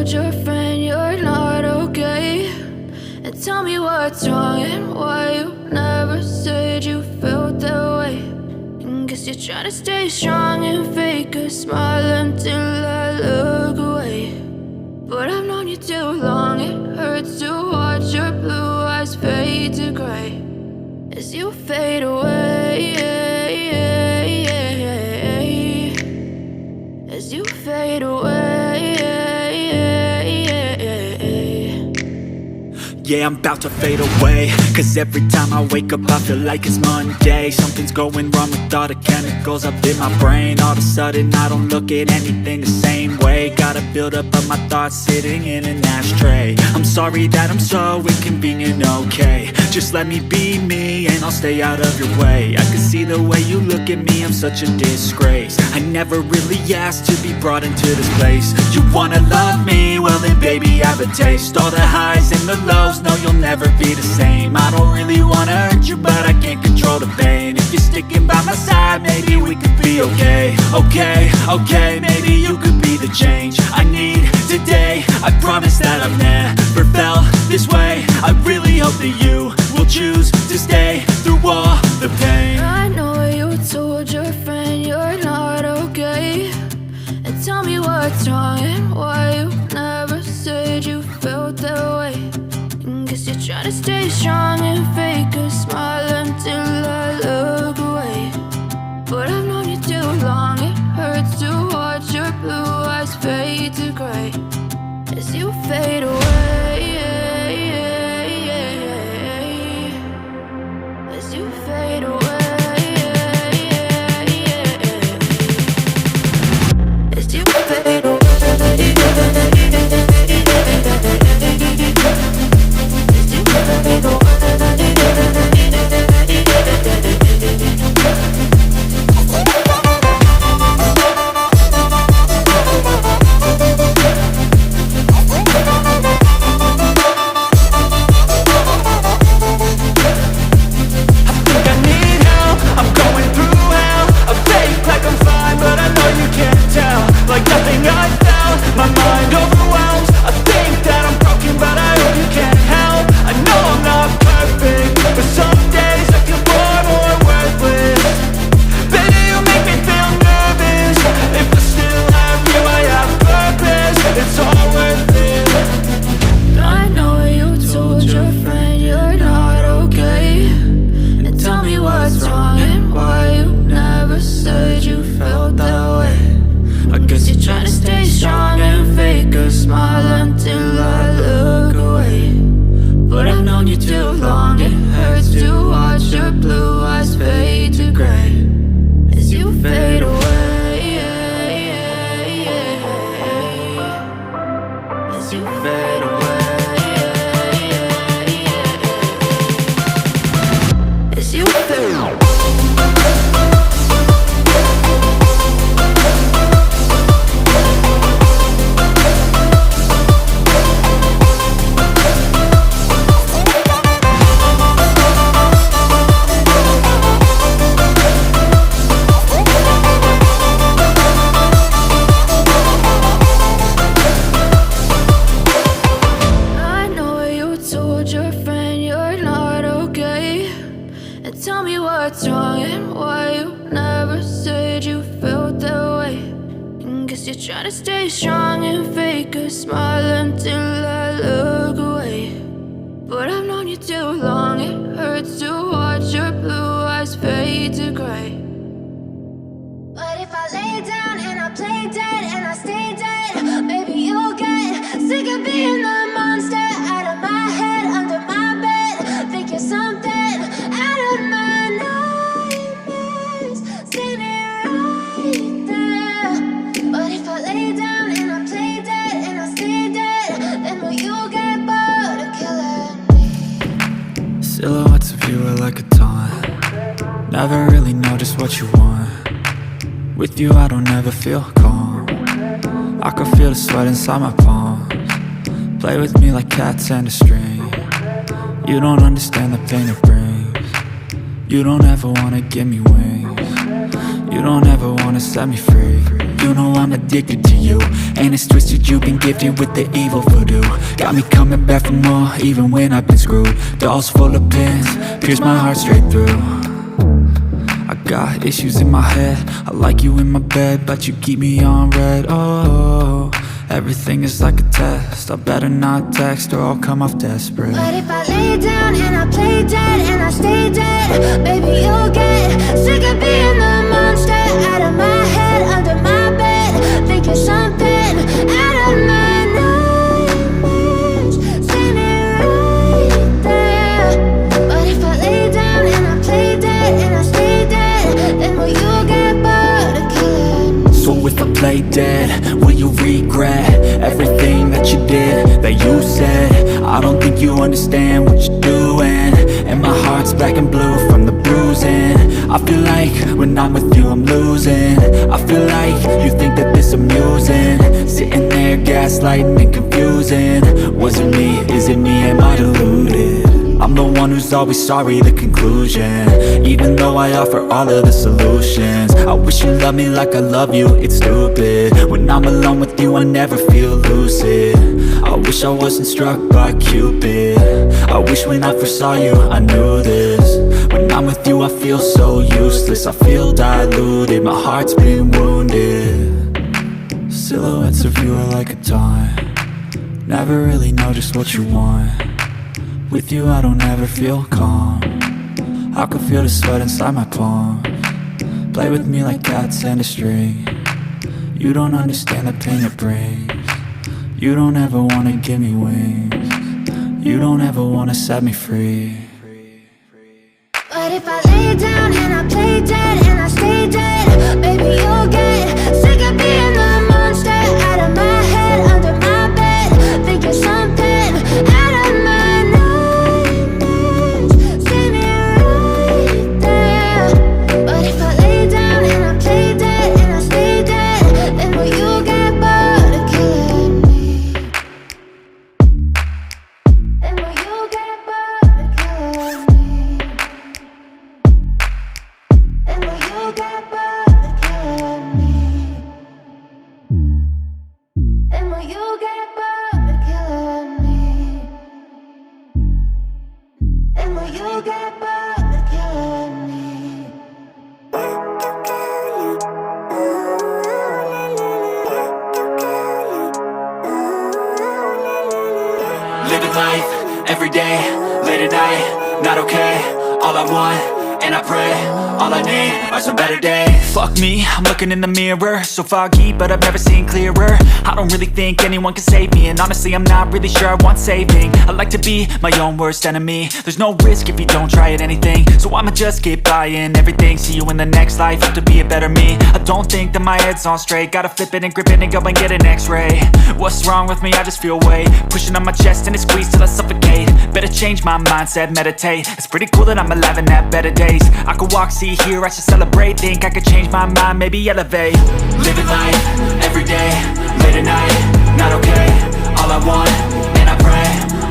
told your friend you're not okay? And tell me what's wrong and why you never said you felt that way. And guess you're trying to stay strong and fake a smile until I look away. But I've known you too long, it hurts to watch your blue eyes fade to gray as you fade away, as you fade away. Yeah, I'm about to fade away, cause every time I wake up I feel like it's Monday. Something's going wrong with all the chemicals up in my brain. All of a sudden I don't look at anything the same way. Got a buildup of my thoughts sitting in an ashtray. I'm sorry that I'm so inconvenient, okay? Just let me be me and I'll stay out of your way. I can see the way you look at me, I'm such a disgrace. I never really asked to be brought into this place. You wanna love me? Well then baby have a taste. All the highs and the lows, no, you'll never be the same. I don't really wanna hurt you, but I can't control the pain. If you're sticking by my side, maybe we could be okay. Okay, maybe you could be the change I need today. I promise that I've never felt this way. I really hope that you will choose to stay through all the pain. I know you told your friend you're not okay. And tell me what's wrong and why you never said you felt that way. Guess you're trying to stay strong and fake a smile until I look away. But I've known you too long, it hurts to watch your blue eyes fade to gray as you fade away, as you fade away, as you fade away. Silhouettes of you are like a taunt. Never really know just what you want. With you I don't ever feel calm. I can feel the sweat inside my palms. Play with me like cats and a string. You don't understand the pain it brings. You don't ever wanna give me wings. You don't ever wanna set me free. You know I'm addicted to you, and it's twisted, you've been gifted with the evil voodoo. Got me coming back for more, even when I've been screwed. Dolls full of pins, pierce my heart straight through. I got issues in my head, I like you in my bed, but you keep me on red. Oh, everything is like a test, I better not text or I'll come off desperate. But if I lay down and I play dead and I stay dead, baby, you'll get sick of being the monster out of my head, under my bed. Think you're something out of my nightmares, standing right there. But if I lay down and I play dead and I stay dead, then will you get bored of killing? So if I play dead, will you regret everything that you did, that you said? I don't think you understand what you're doing, and my heart's black and blue from the bruising. I feel like when I'm with you I'm losing. I feel like you think that this amusing, sitting there gaslighting and confusing. Was it me? Is it me? Am I deluded? I'm the one who's always sorry, the conclusion, even though I offer all of the solutions. I wish you loved me like I love you, it's stupid. When I'm alone with you I never feel lucid. I wish I wasn't struck by Cupid. I wish when I first saw you I knew this. When I'm with you I feel so useless, I feel diluted, my heart's been wounded. Silhouettes of you are like a taunt, never really know just what you want. With you I don't ever feel calm, I can feel the sweat inside my palm. Play with me like cats and a string. You don't understand the pain it brings. You don't ever wanna give me wings. You don't ever wanna set me free. But if I lay down and I play dead and I stay dead, baby, you'll get sick of being the monster out of my head, under my bed. Think you're something out of my nightmares, standing right there. But if I lay down and I play dead and I stay dead, then will you get bored of killing me? Then will you get bored of killing me? And will you get bored of killing me? And will you get bored of killing me? And will you get bored of killing me? Living life, everyday, late at night, not okay. All I want, and I pray, all I need are some better days. Fuck me, I'm looking in the mirror, so foggy, but I've never seen clearer. I don't really think anyone can save me, and honestly I'm not really sure I want saving. I like to be my own worst enemy. There's no risk if you don't try at anything, so I'ma just keep buying everything. See you in the next life, have to be a better me. I don't think that my head's on straight, gotta flip it and grip it and go and get an x-ray. What's wrong with me? I just feel weight pushing on my chest and it squeezes till I suffocate. Better change my mindset, meditate. It's pretty cool that I'm alive and have better days. I could walk, see, hear, I should celebrate. Think I could change my mind, maybe elevate. Living life, everyday, late at night, not okay. All I want,